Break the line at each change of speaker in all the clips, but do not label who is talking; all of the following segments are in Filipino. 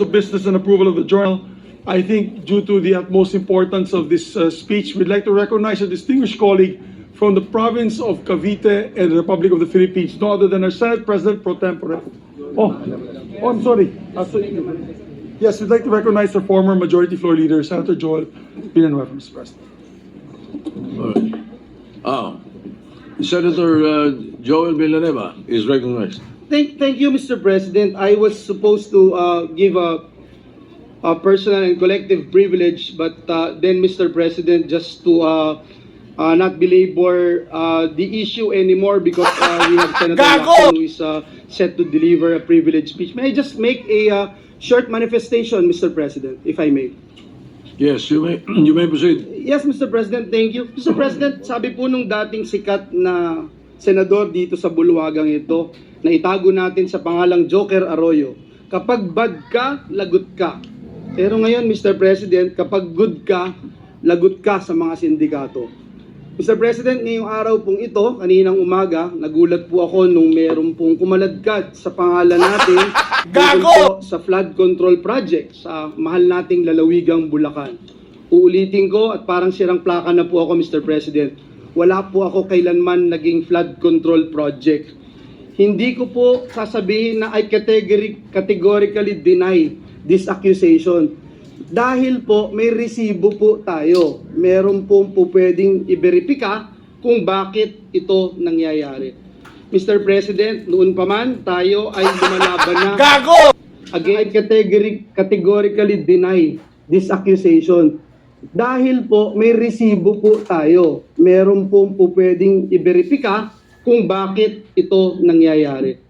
of business and approval of the journal, I think due to the utmost importance of this speech, we'd like to recognize a distinguished colleague from the province of Cavite and the Republic of the Philippines, no other than our Senate President pro tempore. I'm sorry. Yes, we'd like to recognize our former Majority Floor Leader, Senator Joel Villanueva, Mr. President.
Senator Joel Villanueva is recognized.
Thank you, Mr. President. I was supposed to give a personal and collective privilege, but then, Mr. President, just to not belabor the issue anymore because we have Senator Lacson who is set to deliver a privileged speech. May I just make a short manifestation, Mr. President, if I may?
Yes, you may proceed.
Yes, Mr. President, thank you. Mr. President, sabi po nung dating sikat na senador dito sa bulwagang ito, na itago natin sa pangalang Joker Arroyo, kapag bad ka, lagot ka. Pero ngayon, Mr. President, kapag good ka, lagot ka sa mga sindikato. Mr. President, ngayong araw pong ito, kaninang umaga, nagulat po ako nung meron pong kumaladkad sa pangalan natin po sa flood control project sa mahal nating lalawigang Bulacan. Uulitin ko at parang sirang plaka na po ako, Mr. President. Wala po ako kailanman naging flood control project. Hindi ko po sasabihin na I categorically deny this accusation. Dahil po may resibo po tayo. Meron po pwedeng i-verifika kung bakit ito nangyayari. Mr. President, noon pa man tayo ay lumalaban na. Again, I categorically deny this accusation. Dahil po may resibo po tayo. Meron po pwedeng i-verifika kung bakit ito nangyayari.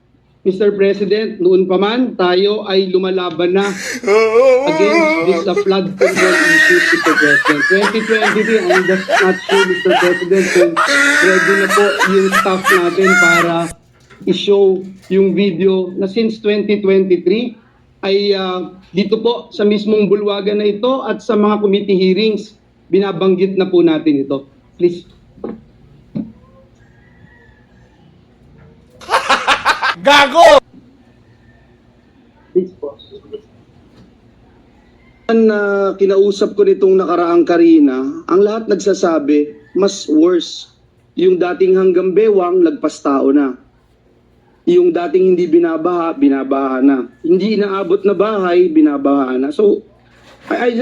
Mr. President, noon pa man tayo ay lumalaban na against this flood control issues, Mr. President. 2023, I'm just not sure, Mr. President, kung ready na po yung staff natin para i-show yung video na since 2023 ay dito po sa mismong bulwagan na ito at sa mga committee hearings, binabanggit na po natin ito. Please.
Gago!
Kinausap ko nitong nakaraang Karina, ang lahat nagsasabi, mas worse. Yung dating hanggang bewang, lagpas tao na. Yung dating hindi binabaha, binabaha na. Hindi inaabot na bahay, binabaha na. So, I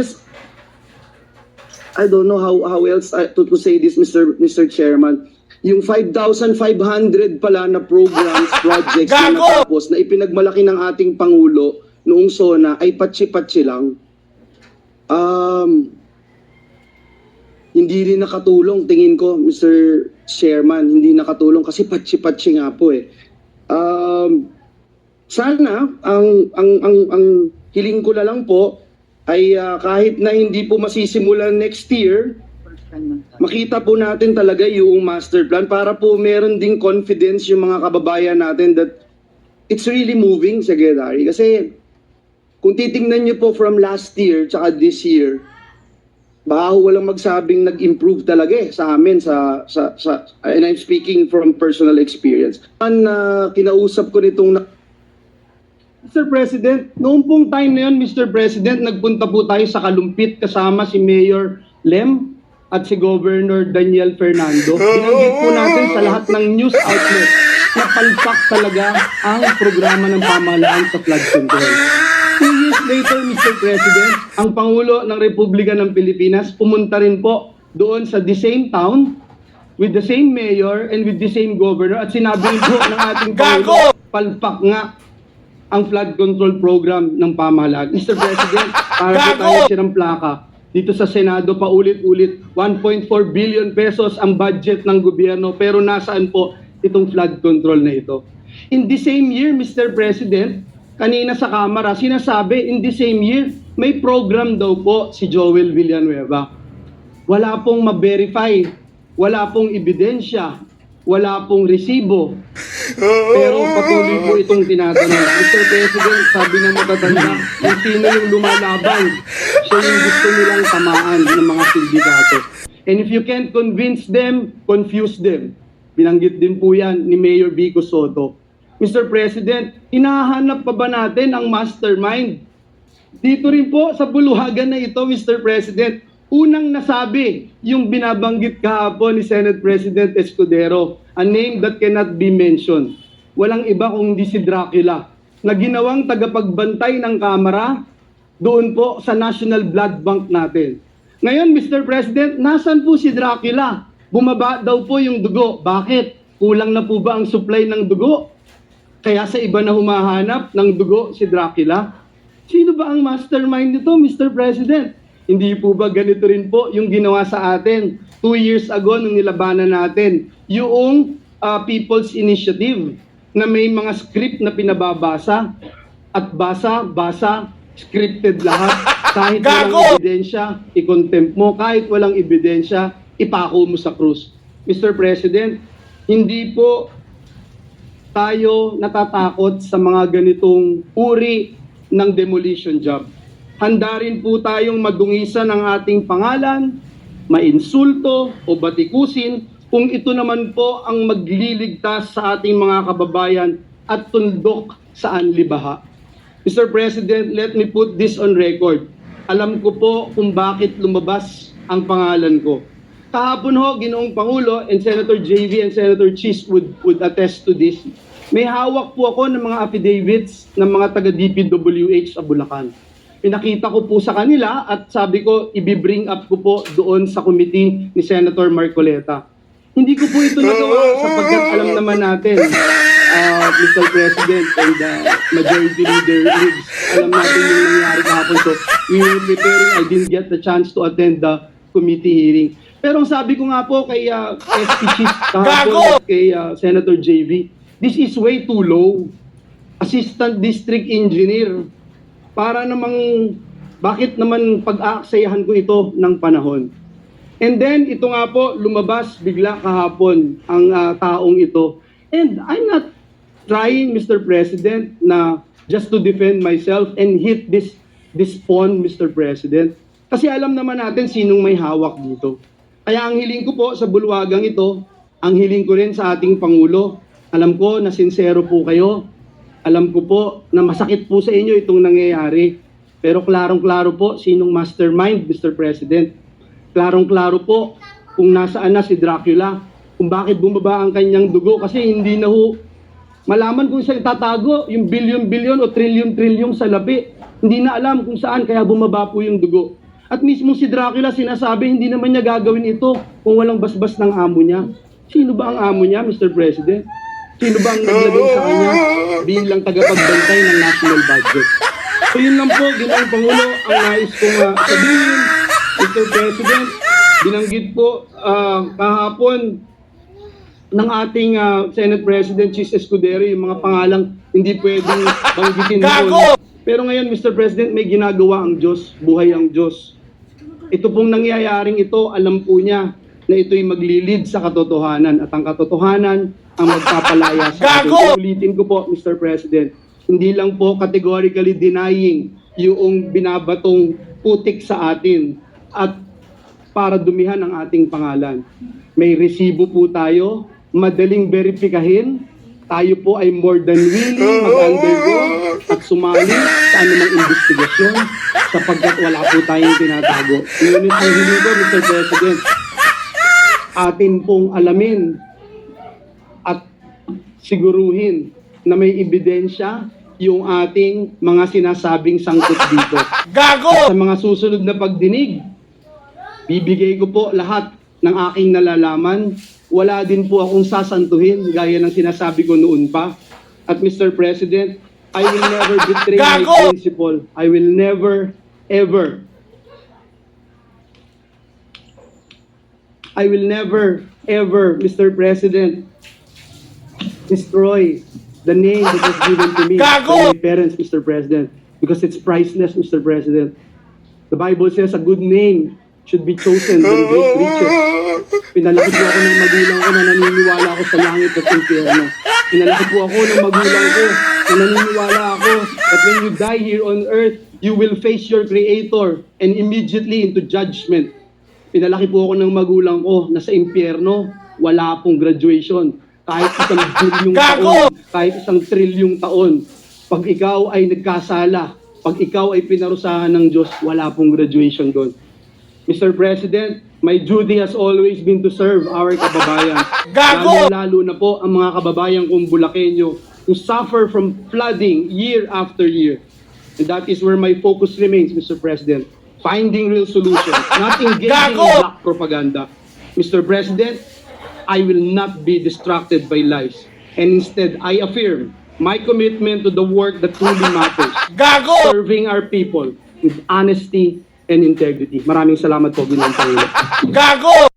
don't know how else to say this, Mr. Chairman. Yung 5,500 pala na programs, projects na natapos na ipinagmalaki ng ating Pangulo noong SONA ay patsi-patsi lang. Hindi rin nakatulong, tingin ko, Mr. Chairman, hindi nakatulong kasi patsi-patsi nga po eh. Sana, ang hiling ko na lang po ay kahit na hindi po masisimulan next year, makita po natin talaga yung master plan para po meron ding confidence yung mga kababayan natin that it's really moving, Secretary. Kasi kung titingnan nyo po from last year tsaka this year, baka walang magsabing nag-improve talaga eh sa amin and I'm speaking from personal experience. Kinausap ko nitong Mr. President, noong pong time na yun, Mr. President, nagpunta po tayo sa Kalumpit kasama si Mayor Lem at si Governor Daniel Fernando. Binanggit po natin sa lahat ng news outlet na palpak talaga ang programa ng pamahalaan sa flood control. 2 years later, Mr. President, ang Pangulo ng Republika ng Pilipinas pumunta rin po doon sa the same town with the same mayor and with the same governor at sinabi rin po ng ating Pangulo, palpak nga ang flood control program ng pamahalaan. Mr. President, para po tayo sirang plaka, dito sa Senado pa ulit-ulit, 1.4 billion pesos ang budget ng gobyerno pero nasaan po itong flood control na ito? In the same year, Mr. President, kanina sa Kamara, sinasabi in the same year, may program daw po si Joel Villanueva. Wala pong ma-verify, wala pong ebidensya, wala pong resibo. Pero patuloy po itong tinatanong. Mr. President, sabi ng matatanda, kung sino yung lumalaban, siya yung gusto nilang tamaan ng mga sindikato. And if you can't convince them, confuse them. Binanggit din po yan ni Mayor Vico Soto. Mr. President, hinahanap pa ba natin ang mastermind Dito rin po sa buluhagan na ito, Mr. President, unang nasabi yung binabanggit kahapon ni Senate President Escudero, a name that cannot be mentioned. Walang iba kung hindi si Dracula, na ginawang tagapagbantay ng Kamara doon po sa National Blood Bank natin. Ngayon, Mr. President, nasan po si Dracula? Bumaba daw po yung dugo. Bakit? Kulang na po ba ang supply ng dugo? Kaya sa iba na humahanap ng dugo si Dracula? Sino ba ang mastermind nito, Mr. President? Hindi po ba ganito rin po yung ginawa sa atin 2 years ago nung nilabanan natin yung People's Initiative na may mga script na pinababasa at basa, scripted lahat. Kahit walang ebidensya, i-contempt mo. Kahit walang ebidensya, ipako mo sa krus. Mr. President, hindi po tayo natatakot sa mga ganitong uri ng demolition job. Handa rin po tayong madungisan ang ating pangalan, mainsulto o batikusin kung ito naman po ang magliligtas sa ating mga kababayan at tundok sa anlibaha. Mr. President, let me put this on record. Alam ko po kung bakit lumabas ang pangalan ko. Kahapon ho, Ginoong Pangulo, and Senator JV and Senator Chis would attest to this. May hawak po ako ng mga affidavits ng mga taga-DPWH sa Bulacan. Pinakita ko po sa kanila at sabi ko, i-bring up ko po doon sa committee ni Senator Marcoleta. Hindi ko po ito nagawa sapagkat alam naman natin, Mr. President and Majority Leader Riggs, alam natin yung nangyari kahapon. So, we were preparing, I didn't get the chance to attend the committee hearing. Pero ang sabi ko nga po kay SP Chief kahapon, kay Senator JV, this is way too low. Assistant District Engineer. Para namang, bakit naman pag-aaksayahan ko ito ng panahon? And then, ito nga po, lumabas bigla kahapon ang taong ito. And I'm not trying, Mr. President, na just to defend myself and hit this pawn, Mr. President. Kasi alam naman natin sinong may hawak dito. Kaya ang hiling ko po sa bulwagang ito, ang hiling ko rin sa ating Pangulo, alam ko na sincero po kayo, alam ko po na masakit po sa inyo itong nangyayari, pero klarong-klaro po sinong mastermind, Mr. President. Klarong-klaro po kung nasaan na si Dracula, kung bakit bumaba ang kanyang dugo, kasi hindi na ho malaman kung saan tatago yung bilyon-bilyon o trilyon-trilyon sa labi. Hindi na alam kung saan, kaya bumaba po yung dugo. At mismo si Dracula sinasabi, hindi naman niya gagawin ito kung walang basbas ng amo niya. Sino ba ang amo niya, Mr. President? Sino ba ang naglagay sa kanya bilang tagapagbantay ng national budget? So yun lang po, Ginoong Pangulo, ang nais kong sabihin, Mr. President. Binanggit po kahapon ng ating Senate President Chis Escudero yung mga pangalang hindi pwedeng banggitin doon. Pero ngayon, Mr. President, may ginagawa ang Diyos, buhay ang Diyos. Ito pong nangyayaring ito, alam po niya na ito'y maglilid sa katotohanan at ang katotohanan ang magpapalaya sa atin. Ulitin ko po, Mr. President, hindi lang po categorically denying yung binabatong putik sa atin at para dumihan ang ating pangalan. May resibo po tayo, madaling verifikahin, tayo po ay more than willing mag-undergo at sumali sa anumang investigasyon sapagkat wala po tayong tinatago. Ngunit ang hiling ko, Mr. President, atin pong alamin at siguruhin na may ebidensya yung ating mga sinasabing sangkot dito. At sa mga susunod na pagdinig, bibigay ko po lahat ng aking nalalaman. Wala din po akong sasantuhin gaya ng sinasabi ko noon pa. At Mr. President, I will never betray my principle. I will never, ever, Mr. President, destroy the name that was given to me by my parents, Mr. President, because it's priceless, Mr. President. The Bible says a good name should be chosen than great riches. Pinalaki po ako ng magulang ko na naniniwala ako sa langit at impyerno. Pinalaki po ako ng magulang ko na naniniwala ako that when you die here on earth, you will face your Creator and immediately into judgment. Pinalaki po ako ng magulang ko na sa impyerno, wala pong graduation. Kahit 1 bilyong taon, kahit 1 trilyong taon, pag ikaw ay nagkasala,
Pag ikaw ay pinarusahan ng Diyos, wala pong graduation doon. Mr. President, my duty has always been to serve our kababayan.
Gago!
Lalo na po ang mga kababayan kong Bulakenyo who suffer from flooding year after year. And that is where my focus remains, Mr. President. Finding real solutions, not engaging in
Gago!
black propaganda. Mr. President, I will not be distracted by lies. And instead, I affirm my commitment to the work that truly matters.
Gago!
Serving our people with honesty and integrity. Maraming salamat po, Ginoong Pangulo.
Gago!